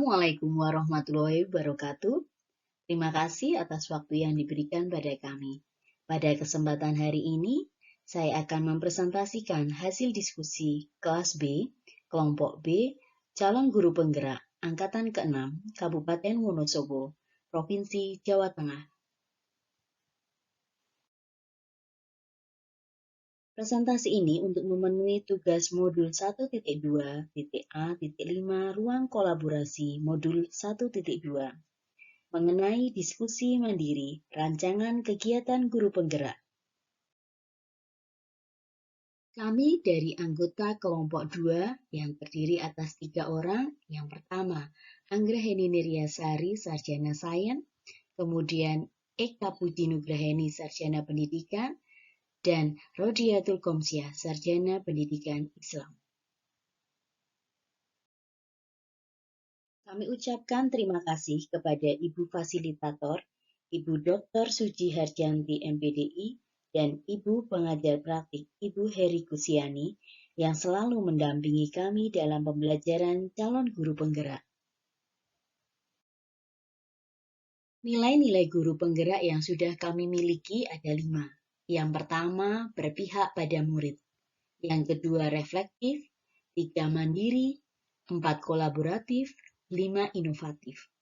Assalamualaikum warahmatullahi wabarakatuh. Terima kasih atas waktu yang diberikan pada kami. Pada kesempatan hari ini, saya akan mempresentasikan hasil diskusi kelas B, kelompok B, calon guru penggerak, angkatan ke-6, Kabupaten Wonosobo, Provinsi Jawa Tengah. Presentasi ini untuk memenuhi tugas modul 1.2.A.5 Ruang Kolaborasi modul 1.2 mengenai diskusi mandiri rancangan kegiatan guru penggerak. Kami dari anggota kelompok 2 yang terdiri atas 3 orang. Yang pertama, Anggraheni Niryasari, Sarjana Sains, kemudian Eka Puji Nugraheni, Sarjana Pendidikan, dan Rodiatul Komsyah, Sarjana Pendidikan Islam. Kami ucapkan terima kasih kepada Ibu Fasilitator, Ibu Dr. Suci Harjanti MPDI, dan Ibu Pengajar Praktik, Ibu Heri Kusiani, yang selalu mendampingi kami dalam pembelajaran calon guru penggerak. Nilai-nilai guru penggerak yang sudah kami miliki ada 5. Yang pertama, berpihak pada murid. Yang kedua, reflektif. 3, mandiri. 4, kolaboratif. 5, inovatif.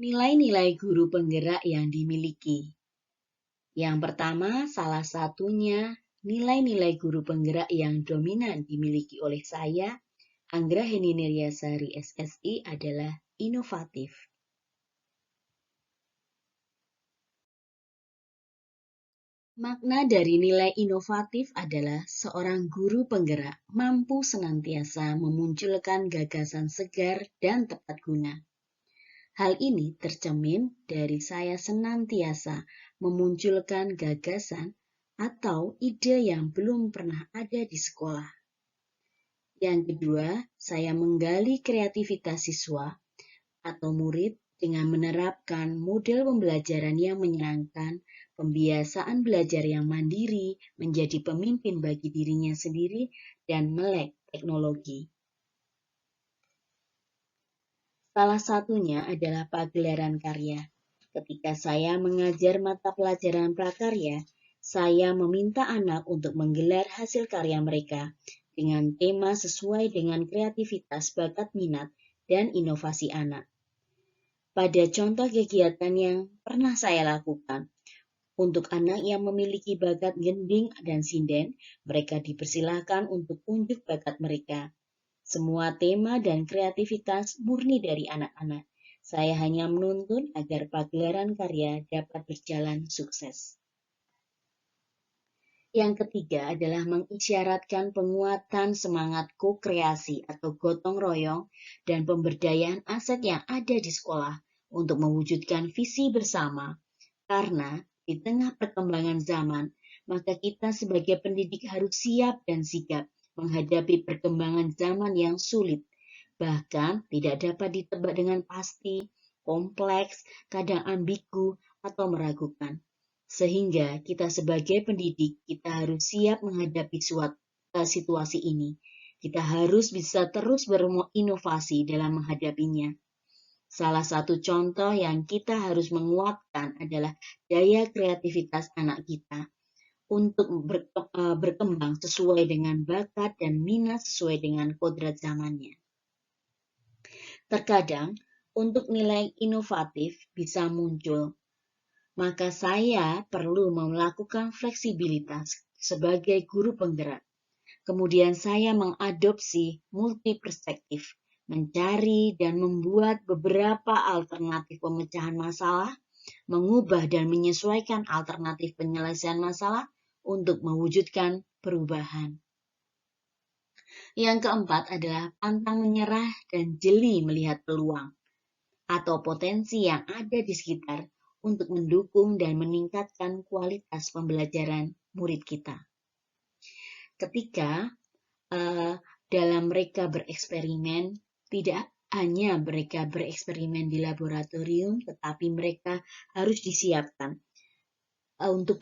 Nilai-nilai guru penggerak yang dimiliki. Yang pertama, salah satunya nilai-nilai guru penggerak yang dominan dimiliki oleh saya, Anggraheni Niryasari SSI, adalah inovatif. Makna dari nilai inovatif adalah seorang guru penggerak mampu senantiasa memunculkan gagasan segar dan tepat guna. Hal ini tercermin dari saya senantiasa memunculkan gagasan atau ide yang belum pernah ada di sekolah. Yang kedua, saya menggali kreativitas siswa atau murid dengan menerapkan model pembelajaran yang menyenangkan, pembiasaan belajar yang mandiri, menjadi pemimpin bagi dirinya sendiri, dan melek teknologi. Salah satunya adalah pagelaran karya. Ketika saya mengajar mata pelajaran prakarya, saya meminta anak untuk menggelar hasil karya mereka dengan tema sesuai dengan kreativitas, bakat, minat, dan inovasi anak. Pada contoh kegiatan yang pernah saya lakukan, untuk anak yang memiliki bakat gending dan sinden, mereka dipersilahkan untuk unjuk bakat mereka. Semua tema dan kreativitas murni dari anak-anak. Saya hanya menuntun agar pagelaran karya dapat berjalan sukses. Yang ketiga adalah mengisyaratkan penguatan semangat ko-kreasi atau gotong royong dan pemberdayaan aset yang ada di sekolah untuk mewujudkan visi bersama. Karena di tengah perkembangan zaman, maka kita sebagai pendidik harus siap dan sigap menghadapi perkembangan zaman yang sulit, bahkan tidak dapat ditebak dengan pasti, kompleks, kadang ambigu, atau meragukan. Sehingga kita sebagai pendidik, kita harus siap menghadapi situasi ini. Kita harus bisa terus berinovasi dalam menghadapinya. Salah satu contoh yang kita harus menguatkan adalah daya kreativitas anak kita untuk berkembang sesuai dengan bakat dan minat sesuai dengan kodrat zamannya. Terkadang, untuk nilai inovatif bisa muncul, maka saya perlu melakukan fleksibilitas sebagai guru penggerak. Kemudian saya mengadopsi multi perspektif, mencari dan membuat beberapa alternatif pemecahan masalah, mengubah dan menyesuaikan alternatif penyelesaian masalah untuk mewujudkan perubahan. Yang keempat adalah pantang menyerah dan jeli melihat peluang atau potensi yang ada di sekitar untuk mendukung dan meningkatkan kualitas pembelajaran murid kita. Ketika dalam mereka bereksperimen, tidak hanya mereka bereksperimen di laboratorium, tetapi mereka harus disiapkan untuk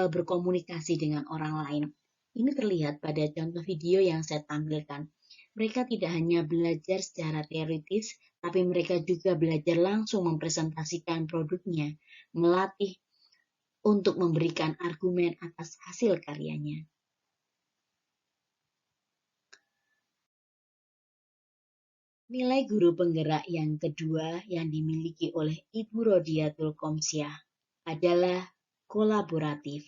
berkomunikasi dengan orang lain. Ini terlihat pada contoh video yang saya tampilkan. Mereka tidak hanya belajar secara teoritis, tapi mereka juga belajar langsung mempresentasikan produknya, melatih untuk memberikan argumen atas hasil karyanya. Nilai guru penggerak yang kedua yang dimiliki oleh Ibu Rodiatul Komsyah adalah kolaboratif.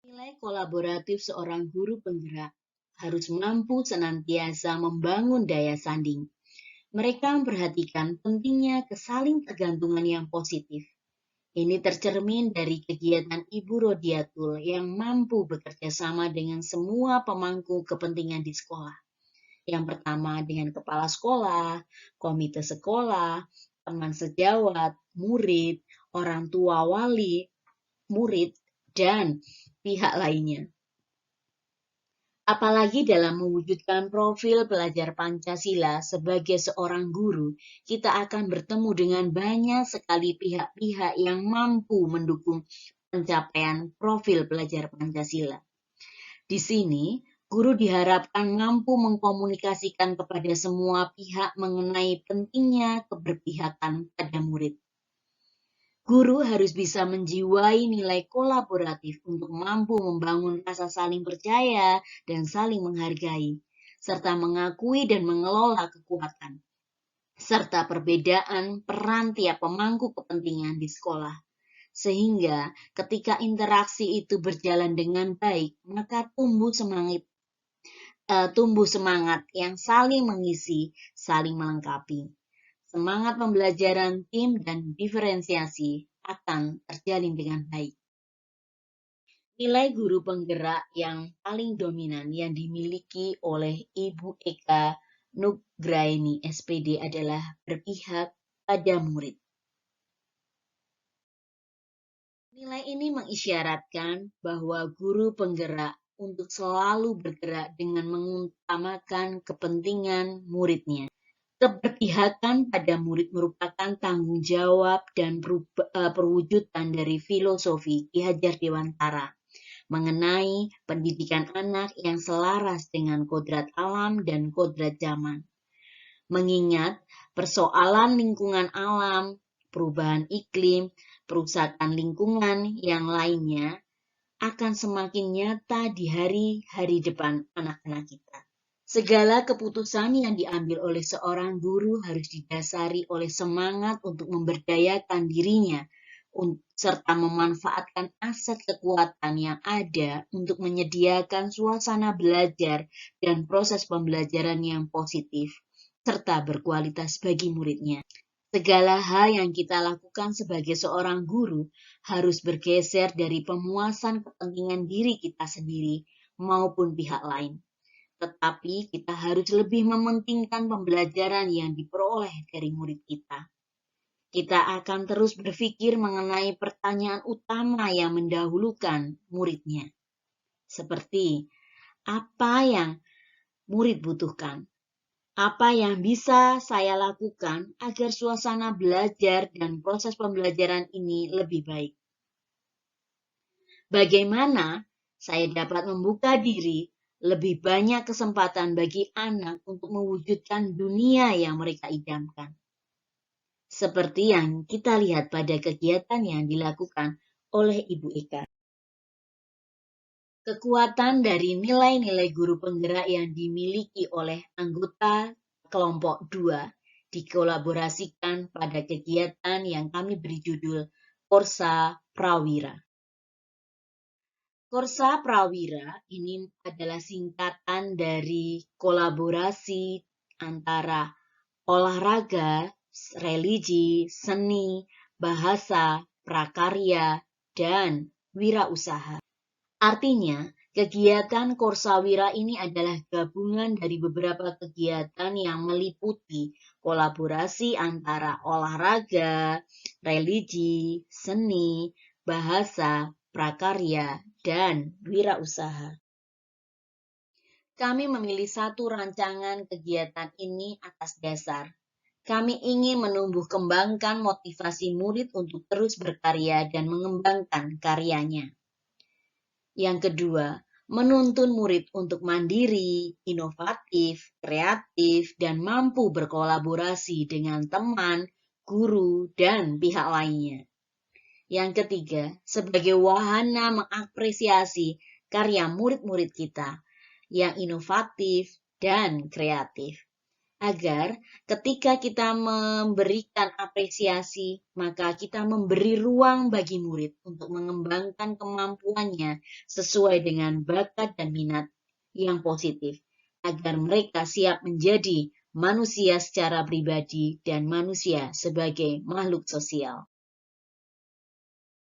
Nilai kolaboratif seorang guru penggerak harus mampu senantiasa membangun daya sanding. Mereka memperhatikan pentingnya kesaling tergantungan yang positif. Ini tercermin dari kegiatan Ibu Rodiatul yang mampu bekerja sama dengan semua pemangku kepentingan di sekolah. Yang pertama dengan kepala sekolah, komite sekolah, teman sejawat, murid, orang tua wali, murid, dan pihak lainnya. Apalagi dalam mewujudkan profil pelajar Pancasila sebagai seorang guru, kita akan bertemu dengan banyak sekali pihak-pihak yang mampu mendukung pencapaian profil pelajar Pancasila. Di sini, guru diharapkan mampu mengkomunikasikan kepada semua pihak mengenai pentingnya keberpihakan pada murid. Guru harus bisa menjiwai nilai kolaboratif untuk mampu membangun rasa saling percaya dan saling menghargai, serta mengakui dan mengelola kekuatan, serta perbedaan peran tiap pemangku kepentingan di sekolah. Sehingga ketika interaksi itu berjalan dengan baik, maka tumbuh semangat yang saling mengisi, saling melengkapi. Semangat pembelajaran tim dan diferensiasi akan terjalin dengan baik. Nilai guru penggerak yang paling dominan yang dimiliki oleh Ibu Eka Nugraini SPD adalah berpihak pada murid. Nilai ini mengisyaratkan bahwa guru penggerak untuk selalu bergerak dengan mengutamakan kepentingan muridnya. Keberpihakan pada murid merupakan tanggung jawab dan perwujudan dari filosofi Ki Hajar Dewantara mengenai pendidikan anak yang selaras dengan kodrat alam dan kodrat zaman. Mengingat persoalan lingkungan alam, perubahan iklim, perusakan lingkungan yang lainnya akan semakin nyata di hari-hari depan anak-anak kita. Segala keputusan yang diambil oleh seorang guru harus didasari oleh semangat untuk memberdayakan dirinya serta memanfaatkan aset kekuatan yang ada untuk menyediakan suasana belajar dan proses pembelajaran yang positif serta berkualitas bagi muridnya. Segala hal yang kita lakukan sebagai seorang guru harus bergeser dari pemuasan kepentingan diri kita sendiri maupun pihak lain. Tetapi kita harus lebih mementingkan pembelajaran yang diperoleh dari murid kita. Kita akan terus berpikir mengenai pertanyaan utama yang mendahulukan muridnya. Seperti, apa yang murid butuhkan? Apa yang bisa saya lakukan agar suasana belajar dan proses pembelajaran ini lebih baik? Bagaimana saya dapat membuka diri lebih banyak kesempatan bagi anak untuk mewujudkan dunia yang mereka idamkan? Seperti yang kita lihat pada kegiatan yang dilakukan oleh Ibu Eka. Kekuatan dari nilai-nilai guru penggerak yang dimiliki oleh anggota kelompok 2 dikolaborasikan pada kegiatan yang kami beri judul Korsa Prawira. Korsa Prawira ini adalah singkatan dari kolaborasi antara olahraga, religi, seni, bahasa, prakarya, dan wirausaha. Artinya, kegiatan Korsawira ini adalah gabungan dari beberapa kegiatan yang meliputi kolaborasi antara olahraga, religi, seni, bahasa, prakarya, dan wirausaha. Kami memilih satu rancangan kegiatan ini atas dasar Kami ingin menumbuh kembangkan motivasi murid untuk terus berkarya dan mengembangkan karyanya. Yang kedua, menuntun murid untuk mandiri, inovatif, kreatif, dan mampu berkolaborasi dengan teman, guru, dan pihak lainnya. Yang ketiga, sebagai wahana mengapresiasi karya murid-murid kita yang inovatif dan kreatif. Agar ketika kita memberikan apresiasi, maka kita memberi ruang bagi murid untuk mengembangkan kemampuannya sesuai dengan bakat dan minat yang positif, agar mereka siap menjadi manusia secara pribadi dan manusia sebagai makhluk sosial.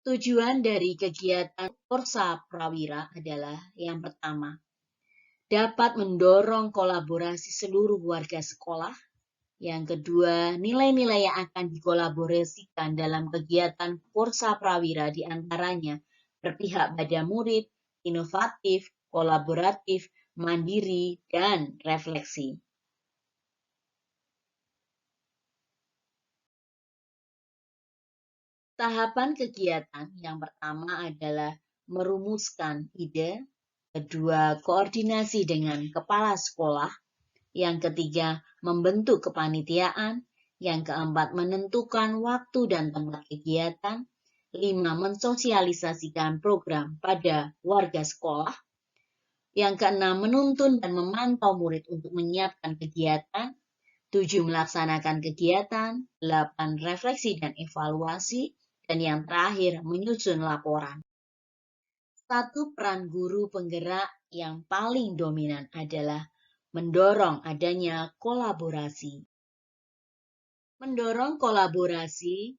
Tujuan dari kegiatan Korsa Prawira adalah yang pertama, dapat mendorong kolaborasi seluruh warga sekolah. Yang kedua, nilai-nilai yang akan dikolaborasikan dalam kegiatan Korsa Prawira diantaranya berpihak pada murid, inovatif, kolaboratif, mandiri, dan refleksi. Tahapan kegiatan yang pertama adalah merumuskan ide, kedua koordinasi dengan kepala sekolah, yang ketiga membentuk kepanitiaan, yang keempat menentukan waktu dan tempat kegiatan, 5 mensosialisasikan program pada warga sekolah, yang keenam menuntun dan memantau murid untuk menyiapkan kegiatan, 7 melaksanakan kegiatan, 8 refleksi dan evaluasi, dan yang terakhir menyusun laporan. Satu peran guru penggerak yang paling dominan adalah mendorong adanya kolaborasi. Mendorong kolaborasi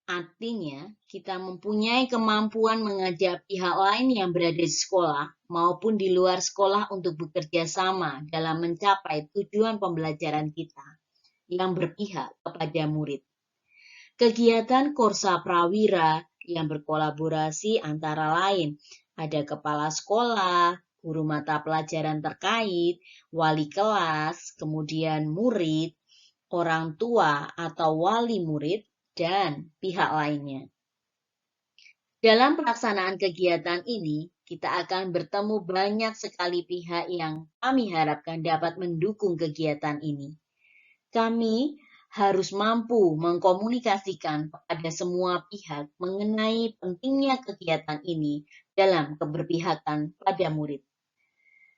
artinya kita mempunyai kemampuan mengajak pihak lain yang berada di sekolah maupun di luar sekolah untuk bekerja sama dalam mencapai tujuan pembelajaran kita yang berpihak kepada murid. Kegiatan Korsa Prawira yang berkolaborasi antara lain ada kepala sekolah, guru mata pelajaran terkait, wali kelas, kemudian murid, orang tua atau wali murid, dan pihak lainnya. Dalam pelaksanaan kegiatan ini, kita akan bertemu banyak sekali pihak yang kami harapkan dapat mendukung kegiatan ini. Kami harus mampu mengkomunikasikan kepada semua pihak mengenai pentingnya kegiatan ini dalam keberpihakan pada murid.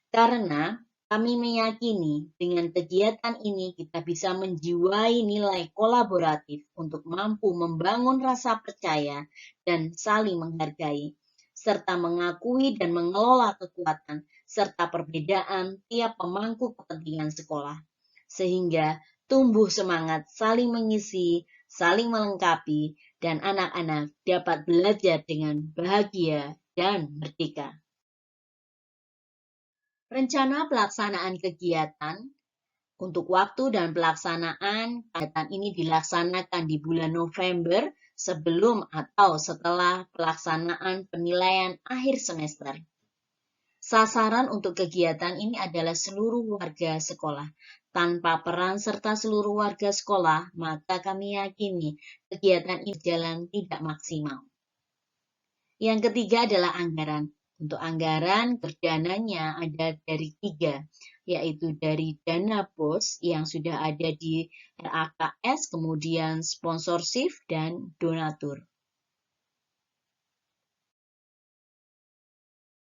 Karena kami meyakini dengan kegiatan ini kita bisa menjiwai nilai kolaboratif untuk mampu membangun rasa percaya dan saling menghargai, serta mengakui dan mengelola kekuatan serta perbedaan tiap pemangku kepentingan sekolah, sehingga tumbuh semangat saling mengisi, saling melengkapi, dan anak-anak dapat belajar dengan bahagia dan merdeka. Rencana pelaksanaan kegiatan untuk waktu dan pelaksanaan kegiatan ini dilaksanakan di bulan November sebelum atau setelah pelaksanaan penilaian akhir semester. Sasaran untuk kegiatan ini adalah seluruh warga sekolah. Tanpa peran serta seluruh warga sekolah, maka kami yakini kegiatan ini berjalan tidak maksimal. Yang ketiga adalah anggaran. Untuk anggaran, dananya ada dari 3, yaitu dari dana BOS yang sudah ada di RAKS, kemudian sponsorship, dan donatur.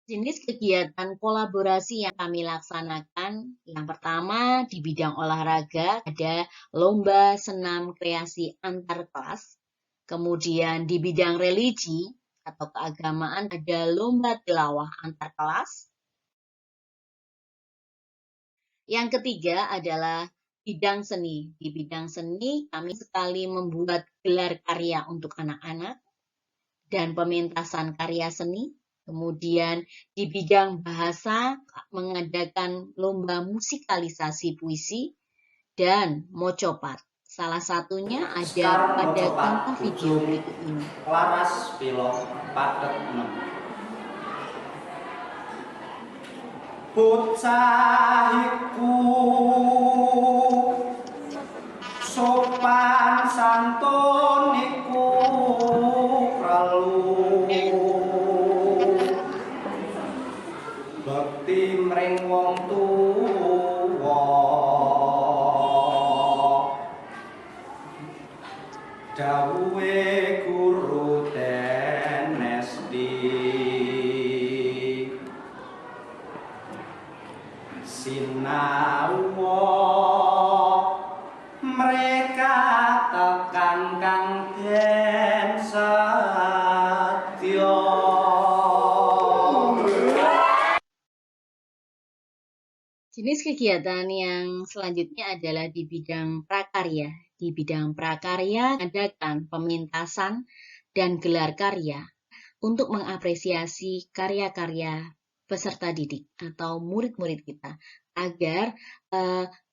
Jenis kegiatan kolaborasi yang kami laksanakan, yang pertama di bidang olahraga ada lomba senam kreasi antar kelas, kemudian di bidang religi atau keagamaan ada lomba tilawah antar kelas. Yang ketiga adalah bidang seni. Di bidang seni kami sekali membuat gelar karya untuk anak-anak dan pementasan karya seni. Kemudian di bidang bahasa mengadakan lomba musikalisasi puisi dan mocopart. Salah satunya ada pada contoh video berikut ini. Laras Pilok Padet 6. Bocah iku bekti mring wong tuwa dawuhe guru tenesti sinau mereka tekan kang den satya. Jenis kegiatan yang selanjutnya adalah di bidang prakarya. Di bidang prakarya adakan pementasan dan gelar karya untuk mengapresiasi karya-karya peserta didik atau murid-murid kita agar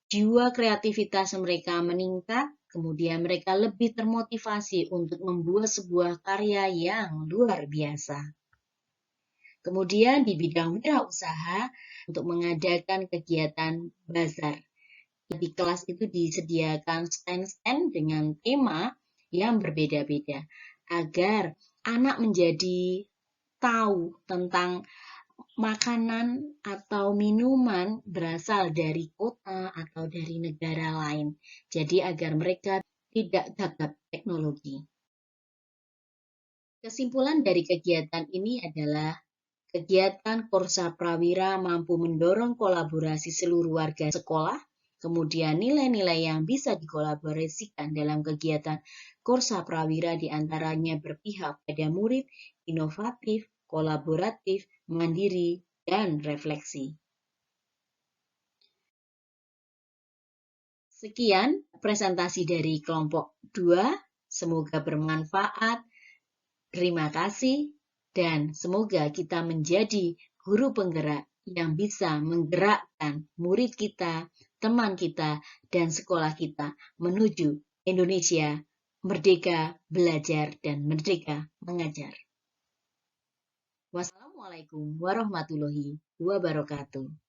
jiwa kreativitas mereka meningkat, kemudian mereka lebih termotivasi untuk membuat sebuah karya yang luar biasa. Kemudian di bidang wirausaha untuk mengadakan kegiatan bazar. Di kelas itu disediakan stand-stand dengan tema yang berbeda-beda agar anak menjadi tahu tentang makanan atau minuman berasal dari kota atau dari negara lain. Jadi agar mereka tidak gagap teknologi. Kesimpulan dari kegiatan ini adalah kegiatan Korsa Prawira mampu mendorong kolaborasi seluruh warga sekolah, kemudian nilai-nilai yang bisa dikolaborasikan dalam kegiatan Korsa Prawira diantaranya berpihak pada murid, inovatif, kolaboratif, mandiri, dan refleksi. Sekian presentasi dari kelompok 2, semoga bermanfaat. Terima kasih. Dan semoga kita menjadi guru penggerak yang bisa menggerakkan murid kita, teman kita, dan sekolah kita menuju Indonesia merdeka belajar dan merdeka mengajar. Wassalamualaikum warahmatullahi wabarakatuh.